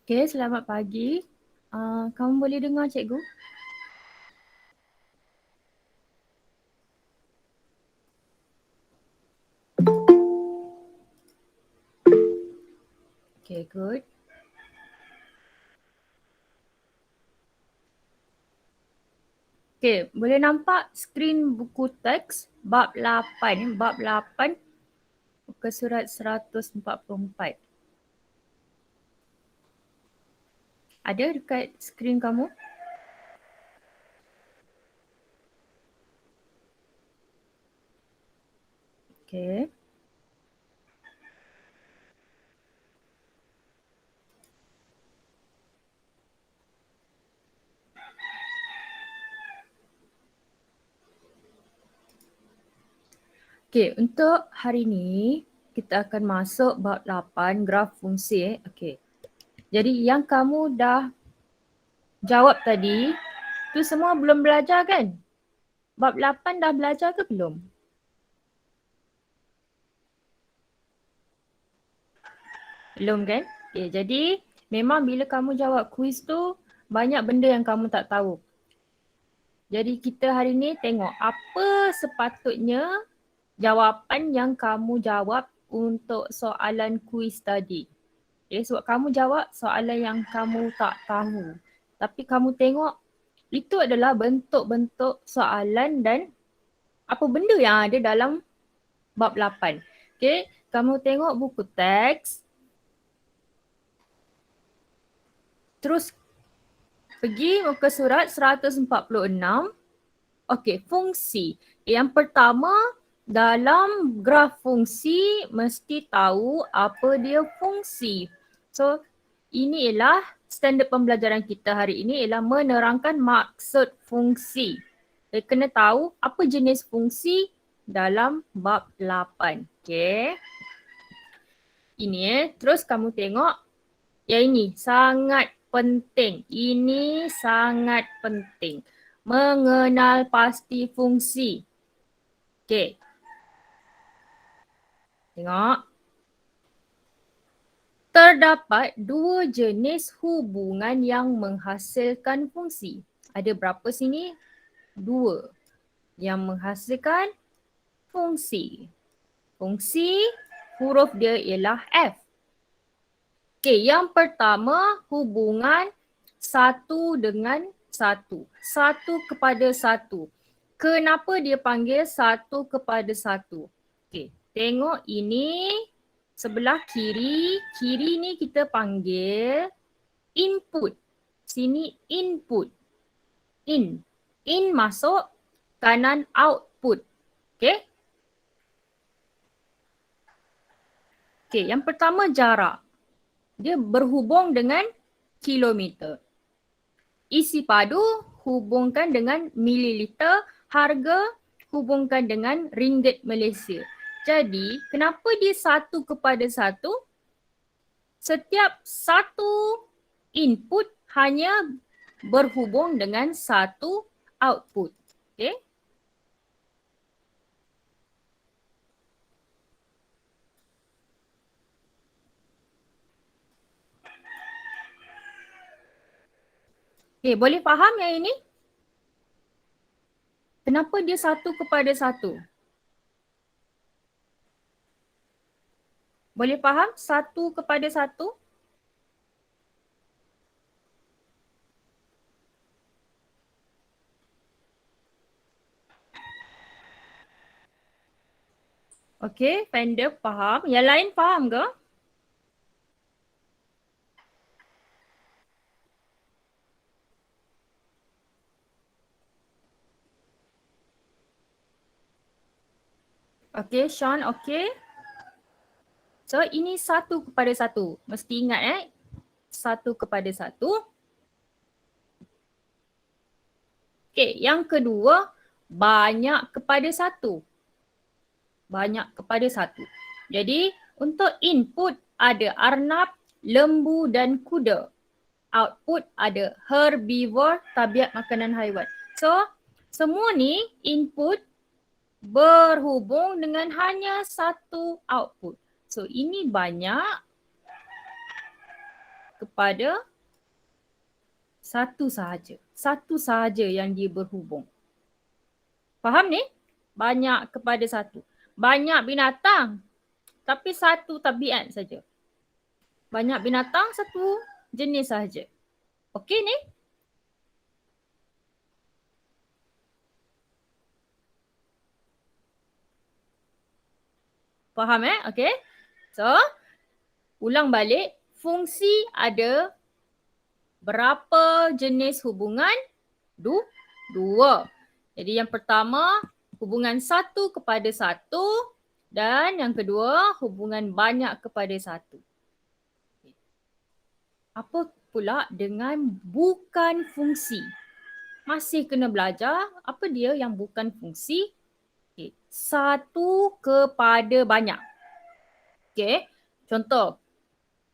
Okey, selamat pagi. Kamu boleh dengar cikgu? Okay, good. Okay, boleh nampak skrin buku teks bab 8, muka surat 144. Ada dekat skrin kamu? Okay. Okay, untuk hari ni kita akan masuk bab 8 graf fungsi. Okay. Jadi yang kamu dah jawab tadi, tu semua belum belajar kan? Bab 8 dah belajar ke belum? Belum kan? Okay, jadi memang bila kamu jawab kuis tu banyak benda yang kamu tak tahu. Jadi kita hari ni tengok apa sepatutnya jawapan yang kamu jawab untuk soalan kuis tadi. Okay, sebab kamu jawab soalan yang kamu tak tahu. Tapi kamu tengok itu adalah bentuk-bentuk soalan dan apa benda yang ada dalam bab 8. Okay, kamu tengok buku teks. Terus pergi muka surat 146. Okey, fungsi. Yang pertama, dalam graf fungsi mesti tahu apa dia fungsi. So, ini ialah standard pembelajaran kita hari ini ialah menerangkan maksud fungsi. Kita kena tahu apa jenis fungsi dalam bab 8. Okey. Ini terus kamu tengok yang ini sangat penting. Ini sangat penting. Mengenal pasti fungsi. Okey. Tengok. Terdapat dua jenis hubungan yang menghasilkan fungsi. Ada berapa sini? Dua. Yang menghasilkan fungsi. Fungsi huruf dia ialah F. Okey, yang pertama hubungan satu dengan satu. Satu kepada satu. Kenapa dia panggil satu kepada satu? Okey, tengok ini sebelah kiri. Kiri ni kita panggil input. Sini input. In. In masuk, kanan output. Okey? Okey, yang pertama jarak. Dia berhubung dengan kilometer. Isi padu hubungkan dengan mililiter, harga hubungkan dengan ringgit Malaysia. Jadi kenapa dia satu kepada satu? Setiap satu input hanya berhubung dengan satu output. Okay? Okay, boleh faham yang ini? Kenapa dia satu kepada satu? Boleh faham satu kepada satu? Okay, Fender faham. Yang lain faham ke? Okay, Sean okay. So ini satu kepada satu. Mesti ingat satu kepada satu. Okay, yang kedua banyak kepada satu. Banyak kepada satu. Jadi untuk input ada arnab, lembu dan kuda. Output ada herbivore, tabiat makanan haiwan. So semua ni input berhubung dengan hanya satu output. So ini banyak kepada satu sahaja. Satu sahaja yang dia berhubung. Faham ni? Banyak kepada satu. Banyak binatang tapi satu tabiat saja. Banyak binatang, satu jenis sahaja. Okey ni? Faham Okey. So, ulang balik. Fungsi ada berapa jenis hubungan? Dua. Jadi yang pertama, hubungan satu kepada satu. Dan yang kedua, hubungan banyak kepada satu. Apa pula dengan bukan fungsi? Masih kena belajar apa dia yang bukan fungsi. Okay. Satu kepada banyak. Okay. Contoh,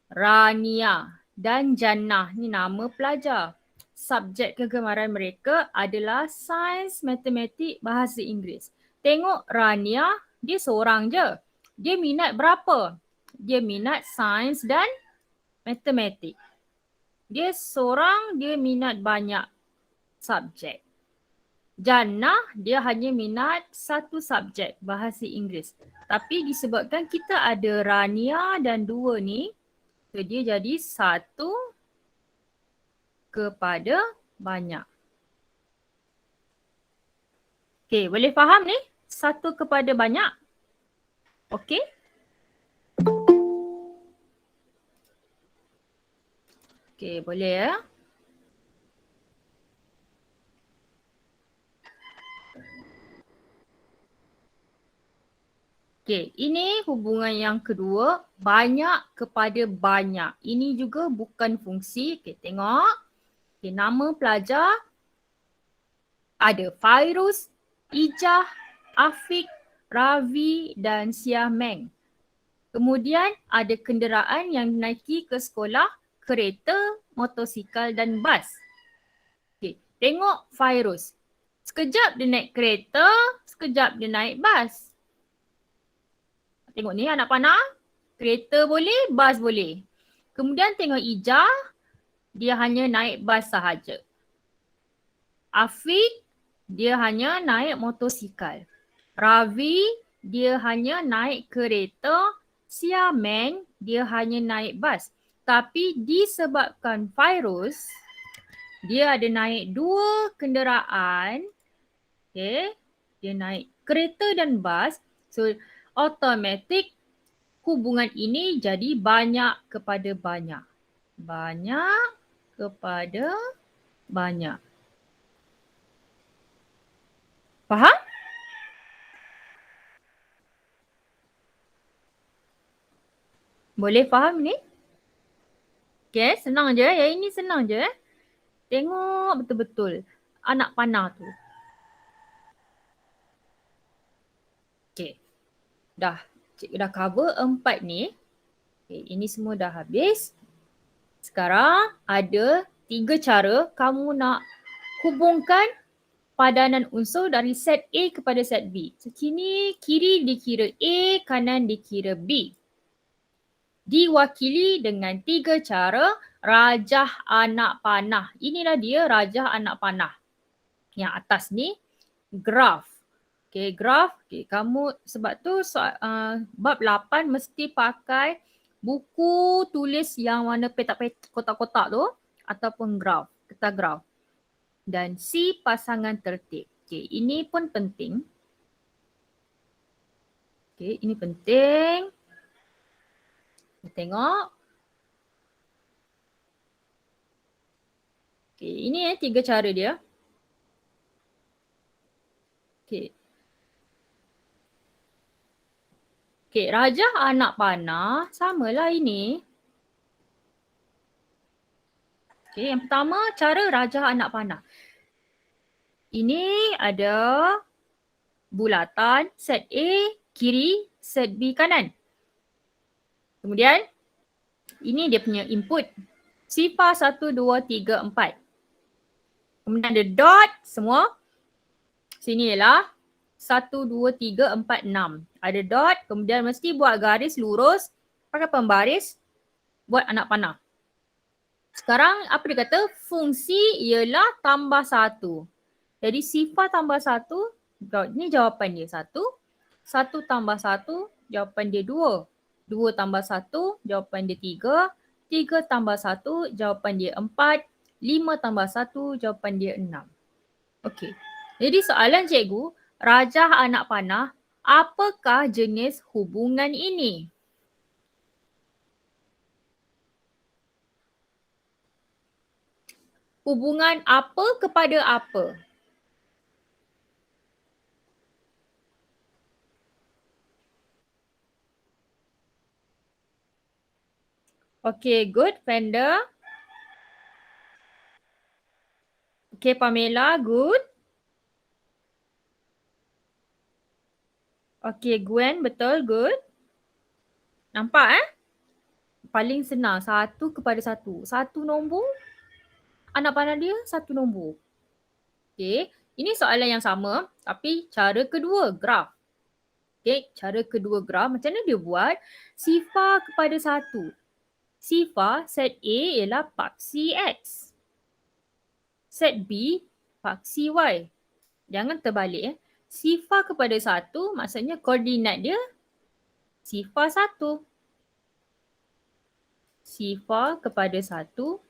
Rania dan Jannah ni nama pelajar. Subjek kegemaran mereka adalah sains, matematik, bahasa Inggeris. Tengok Rania, dia seorang je. Dia minat berapa? Dia minat sains dan matematik. Dia seorang, dia minat banyak subjek. Jannah, dia hanya minat satu subjek, bahasa Inggeris. Tapi disebabkan kita ada Rania dan dua ni, so dia jadi satu kepada banyak. Okay, boleh faham ni? Satu kepada banyak. Okay. Okay, boleh ya. Okay, ini hubungan yang kedua, banyak kepada banyak. Ini juga bukan fungsi. Okay, tengok. Okay, nama pelajar ada Fairuz, Ijah, Afiq, Ravi dan Siameng. Kemudian ada kenderaan yang dinaiki ke sekolah, kereta, motosikal dan bas. Okay, tengok Fairuz. Sekejap dia naik kereta, sekejap dia naik bas. Tengok ni anak panah, kereta boleh, bas boleh. Kemudian tengok Ijah, dia hanya naik bas sahaja. Afiq, dia hanya naik motosikal. Ravi, dia hanya naik kereta. Siameng, dia hanya naik bas. Tapi disebabkan Fairuz, dia ada naik dua kenderaan. Okay, dia naik kereta dan bas. So, automatik hubungan ini jadi banyak kepada banyak. Banyak kepada banyak. Faham? Boleh faham ni? Okay, senang je. Yang ini senang je. Tengok betul-betul anak panah tu. Okay. Cikgu dah cover 4 ni. Okay, ini semua dah habis. Sekarang ada 3 cara kamu nak hubungkan padanan unsur dari set A kepada set B. So, kiri dikira A, kanan dikira B. Diwakili dengan 3 cara rajah anak panah. Inilah dia rajah anak panah. Yang atas ni graf. Okay, graf. Okay, kamu sebab tu bab 8 mesti pakai buku tulis yang warna petak-petak kotak-kotak tu ataupun graf, kertas graf. Dan C pasangan tertib. Okay, ini pun penting. Okay, ini penting. Kita tengok. Okay, ini 3 cara dia. Okay. Okay, rajah anak panah samalah ini. Okay, yang pertama cara rajah anak panah. Ini ada bulatan set A kiri, set B kanan. Kemudian ini dia punya input. Sifar 1, 2, 3, 4. Kemudian ada dot semua. Sini ialah 1, 2, 3, 4, 6. Ada dot, kemudian mesti buat garis lurus, pakai pembaris, buat anak panah. Sekarang apa dia kata? Fungsi ialah tambah 1. Jadi sifar tambah 1, ni jawapan dia 1. 1 tambah 1, jawapan dia 2. 2 tambah 1, jawapan dia 3. 3 tambah 1, jawapan dia 4. 5 tambah 1, jawapan dia 6. Okey. Jadi soalan cikgu, rajah anak panah, apakah jenis hubungan ini? Hubungan apa kepada apa? Okay, good. Fender. Okay, Pamela, good. Okay, Gwen, betul, good. Nampak Paling senang, 1 kepada 1. 1 nombor, anak panah dia 1 nombor. Okay, ini soalan yang sama tapi cara kedua, graf. Okay, cara kedua graf, macam mana dia buat? Sifar kepada 1. Sifar set A ialah paksi X. Set B, paksi Y. Jangan terbalik Sifar kepada 1 maksudnya koordinat dia sifar 1. Sifar kepada 1,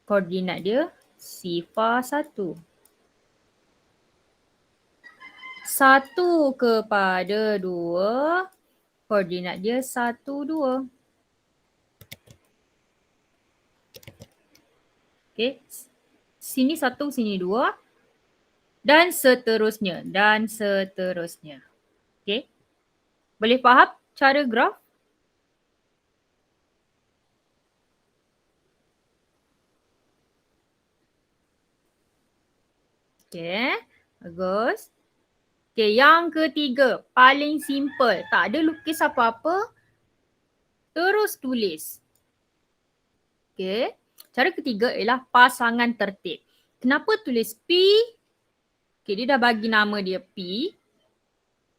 koordinat dia sifar 1. 1 kepada 2, koordinat dia 1, 2. Okay. Sini 1, sini 2. Dan seterusnya. Dan seterusnya. Okay. Boleh faham cara graf? Okay. Bagus. Okay, yang ketiga. Paling simple. Tak ada lukis apa-apa. Terus tulis. Okay. Cara ketiga ialah pasangan tertib. Kenapa tulis P? Okay, dia dah bagi nama dia P.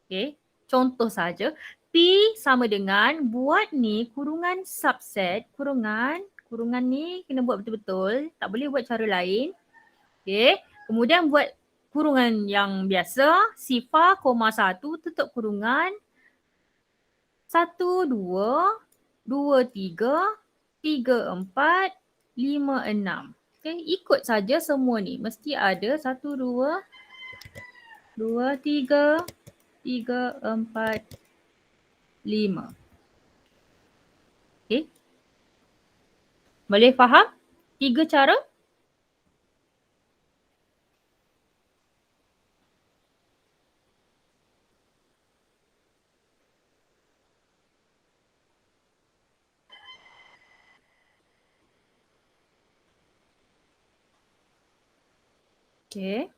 Okay, contoh saja. P sama dengan buat ni kurungan subset. Kurungan ni kena buat betul-betul. Tak boleh buat cara lain. Okay, kemudian buat kurungan yang biasa. Sifar, koma 1, tutup kurungan. 1, 2, 2, 3, 3, 4, 5, 6. Okay, ikut saja semua ni. Mesti ada 1, 2, 2, 3, 3, 4, 5. Okay. Boleh faham 3 cara? Okay.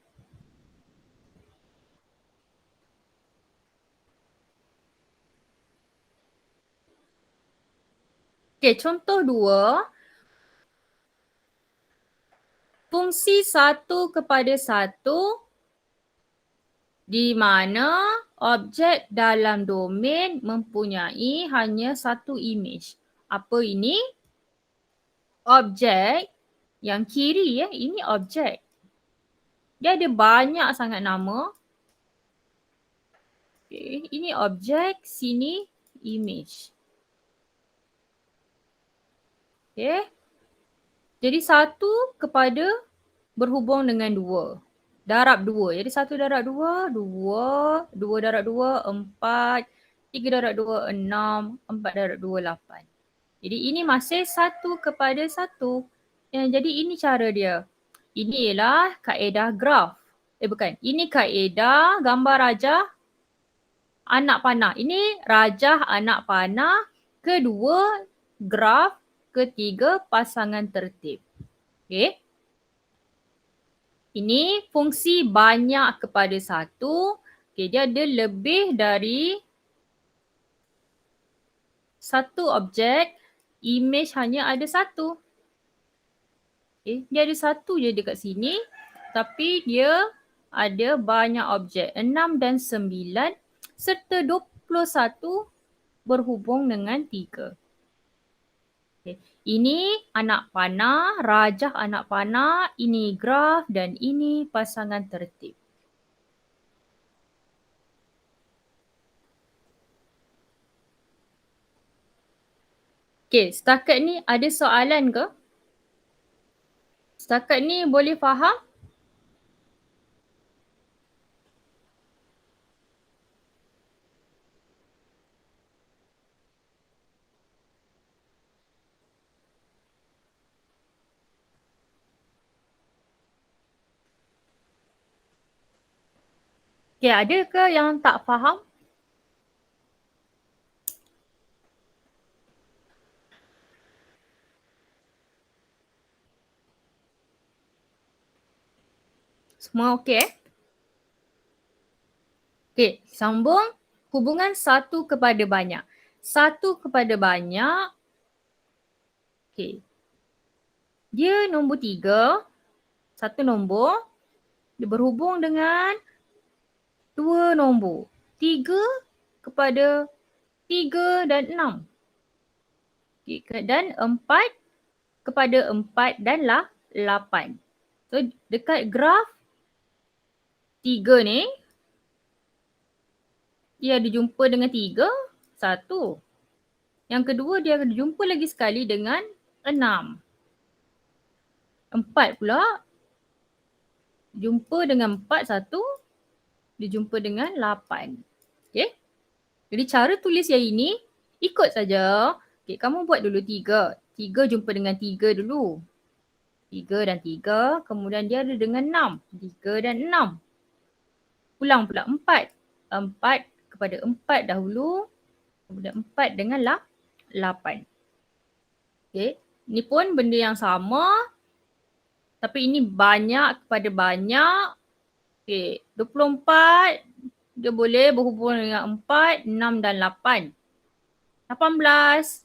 Okay, contoh 2. Fungsi 1 kepada 1 di mana objek dalam domain mempunyai hanya satu image. Apa ini? Objek yang kiri ini objek. Dia ada banyak sangat nama. Okay, ini objek, sini image. Okay. Jadi 1 kepada berhubung dengan 2. Darab 2. Jadi 1 darab 2, 2. 2 darab 2, 4. 3 darab 2, 6. 4 darab 2, 8. Jadi ini masih 1 kepada 1. Jadi ini cara dia. Ini ialah kaedah graf. Bukan. Ini kaedah gambar rajah anak panah. Ini rajah anak panah. Kedua, graf. Ketiga, pasangan tertib. Okay. Ini fungsi banyak kepada 1. Okay, dia ada lebih dari satu objek. Image hanya ada 1. Okay, dia ada 1 je dekat sini. Tapi dia ada banyak objek. 6 dan 9 serta 21 berhubung dengan 3. Okay. Ini anak panah, rajah anak panah, ini graf dan ini pasangan tertib. Okay, setakat ni ada soalan ke? Setakat ni boleh faham? Okay, ada ke yang tak faham? Semua okey Okay, sambung hubungan satu kepada banyak. Satu kepada banyak, okay. Dia nombor 3, satu nombor, dia berhubung dengan 2 nombor. 3 kepada 3 dan 6. Okay, dan 4 kepada 4 dan 8. So dekat graf 3 ni, dia ada jumpa dengan 3, 1. Yang kedua dia akan jumpa lagi sekali dengan 6. 4 pula jumpa dengan 4, 1. Dia jumpa dengan 8. Okay. Jadi cara tulis yang ini ikut saja. Okay, kamu buat dulu 3. 3 jumpa dengan 3 dulu. 3 dan 3. Kemudian dia ada dengan 6. 3 dan 6. Ulang pula 4. 4 kepada 4 dahulu. Kemudian 4 dengan 8. Okay. Ini pun benda yang sama. Tapi ini banyak kepada banyak. Okay. 24 dia boleh berhubung dengan 4, 6 dan 8. 18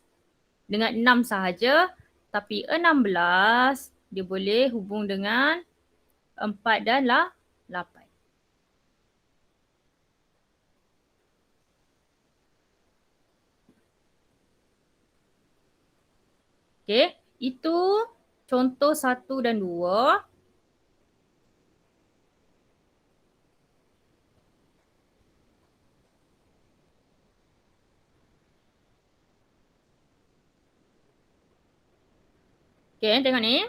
dengan 6 sahaja. Tapi 16 dia boleh hubung dengan 4 dan 8. Okay, itu contoh 1 dan 2. Okay, tengok ni.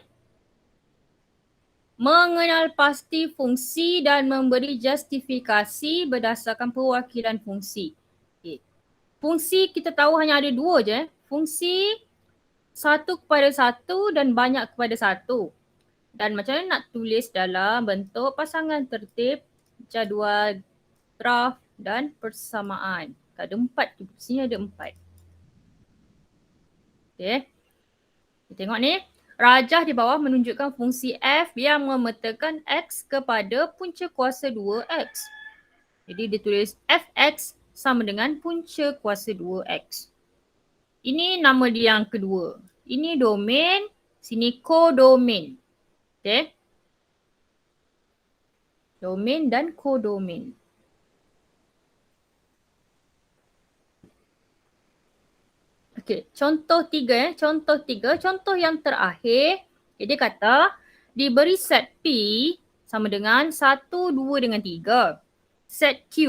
Mengenal pasti fungsi dan memberi justifikasi berdasarkan perwakilan fungsi. Okay. Fungsi kita tahu hanya ada 2 je. Fungsi 1 kepada 1 dan banyak kepada 1. Dan macam mana nak tulis dalam bentuk pasangan tertib, jadual, graf dan persamaan. Ada 4, di sini ada 4. Okay. Kita tengok ni. Rajah di bawah menunjukkan fungsi f yang memetakan x kepada punca kuasa 2x. Jadi dia tulis fx sama dengan punca kuasa 2x. Ini nama dia yang kedua. Ini domain, sini kodomain. Okay. Domain dan kodomain. Okay, contoh 3 Contoh 3, contoh yang terakhir. Okay, dia kata diberi set P sama dengan 1, 2 dengan 3. Set Q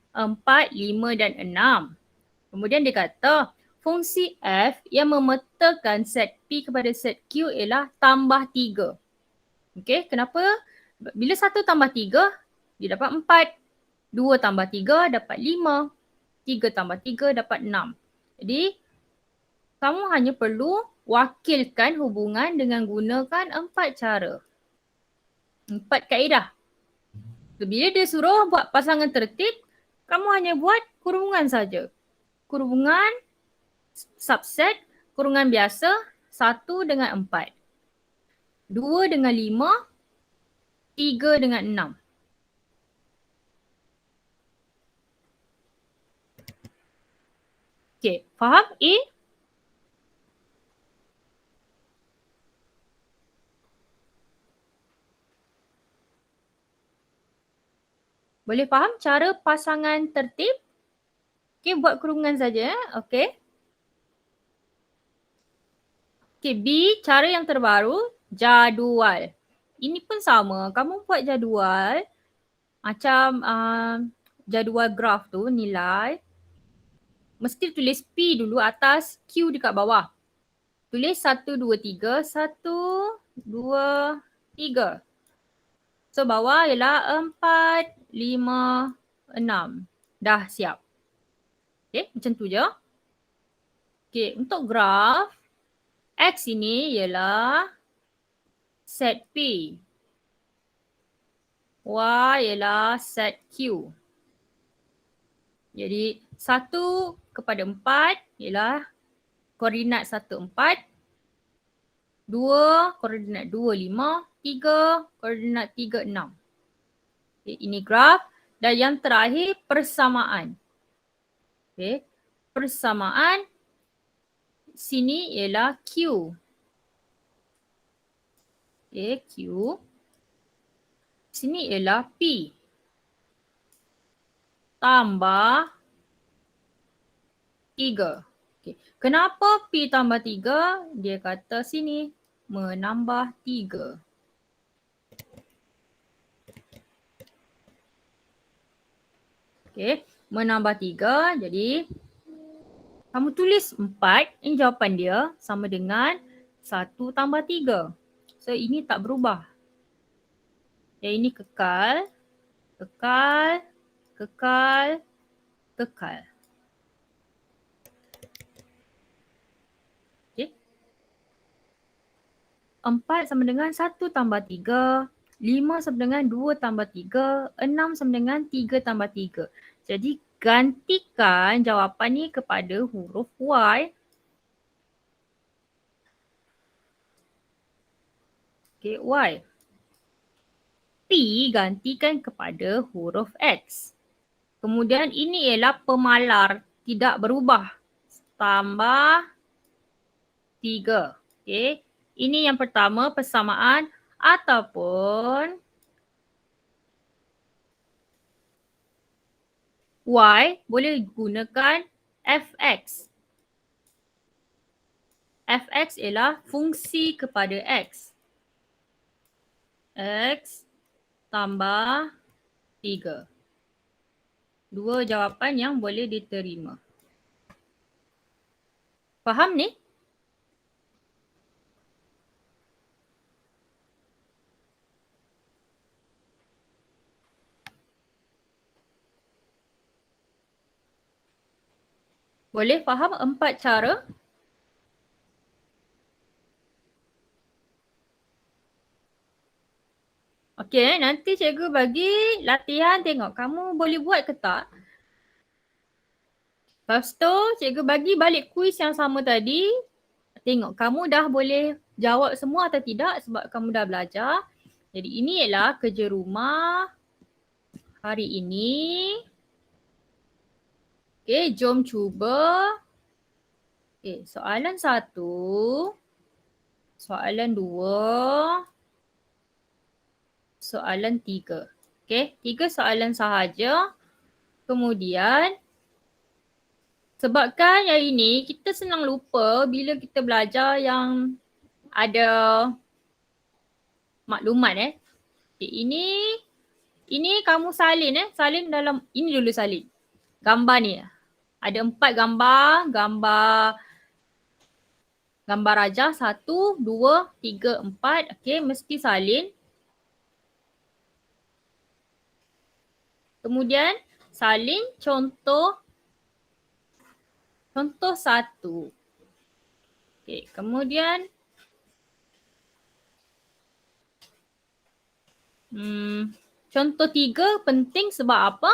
4, 5 dan 6. Kemudian dia kata fungsi F yang memetakan set P kepada set Q ialah tambah 3. Okay, kenapa? Bila 1 tambah 3, dia dapat 4. 2 tambah 3 dapat 5. 3 tambah 3 dapat 6. Jadi kamu hanya perlu wakilkan hubungan dengan gunakan 4 cara. 4 kaedah. Bila dia suruh buat pasangan tertib, kamu hanya buat kurungan saja. Kurungan subset, kurungan biasa 1 dengan 4. 2 dengan 5, 3 dengan 6. Okay, faham A? Boleh faham cara pasangan tertib? Okay, buat kurungan saja. Okay. Okay, B, cara yang terbaru, jadual. Ini pun sama, kamu buat jadual macam jadual graf tu nilai. Mesti tulis P dulu atas, Q dekat bawah. Tulis 1, 2, 3, 1, 2, 3. So bawah ialah 4, 5, 6. Dah siap. Okay, macam tu je. Okay, untuk graf, X ini ialah set P. Y ialah set Q. Jadi 1/4 ialah koordinat 1, 4. 2, koordinat 2, 5. 3, koordinat 3, 6. Okay, ini graf. Dan yang terakhir persamaan. Okay, persamaan sini ialah Q. Okay, Q. Sini ialah P. Tambah 3. Okay. Kenapa P tambah 3? Dia kata sini menambah 3. Okay, menambah 3. Jadi kamu tulis 4. Ini jawapan dia sama dengan 1 tambah 3. So ini tak berubah. Yang ini kekal, kekal, kekal, kekal. Okay. 4 sama dengan 1 tambah 3. 5 sama dengan 2 tambah 3. 6 sama dengan 3 tambah 3. Jadi gantikan jawapan ni kepada huruf Y. Okay, Y. P gantikan kepada huruf X. Kemudian ini ialah pemalar, tidak berubah. Tambah 3. Okay. Ini yang pertama persamaan ataupun Y boleh gunakan Fx. Fx ialah fungsi kepada X. X tambah 3. Dua jawapan yang boleh diterima. Faham ni? Boleh faham 4 cara? Okey, nanti cikgu bagi latihan tengok kamu boleh buat ke tak. Lepas tu cikgu bagi balik kuis yang sama tadi. Tengok kamu dah boleh jawab semua atau tidak sebab kamu dah belajar. Jadi ini ialah kerja rumah hari ini. Okey, jom cuba. Okey, soalan 1. Soalan 2. Soalan 3. Okey, 3 soalan sahaja. Kemudian sebabkan hari ini kita senang lupa bila kita belajar yang ada maklumat Okay, ini kamu salin salin dalam ini dulu salin. Gambar ni. Ada 4 gambar, gambar raja 1, 2, 3, 4. Okey, mesti salin. Kemudian salin contoh 1. Okey, kemudian contoh 3 penting sebab apa?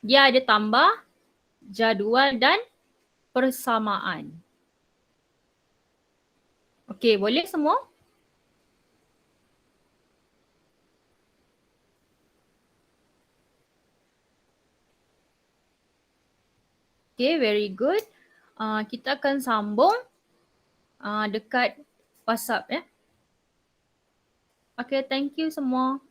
Dia ada tambah jadual dan persamaan. Okey, boleh semua? Okay, very good. Kita akan sambung dekat WhatsApp Okay, thank you semua.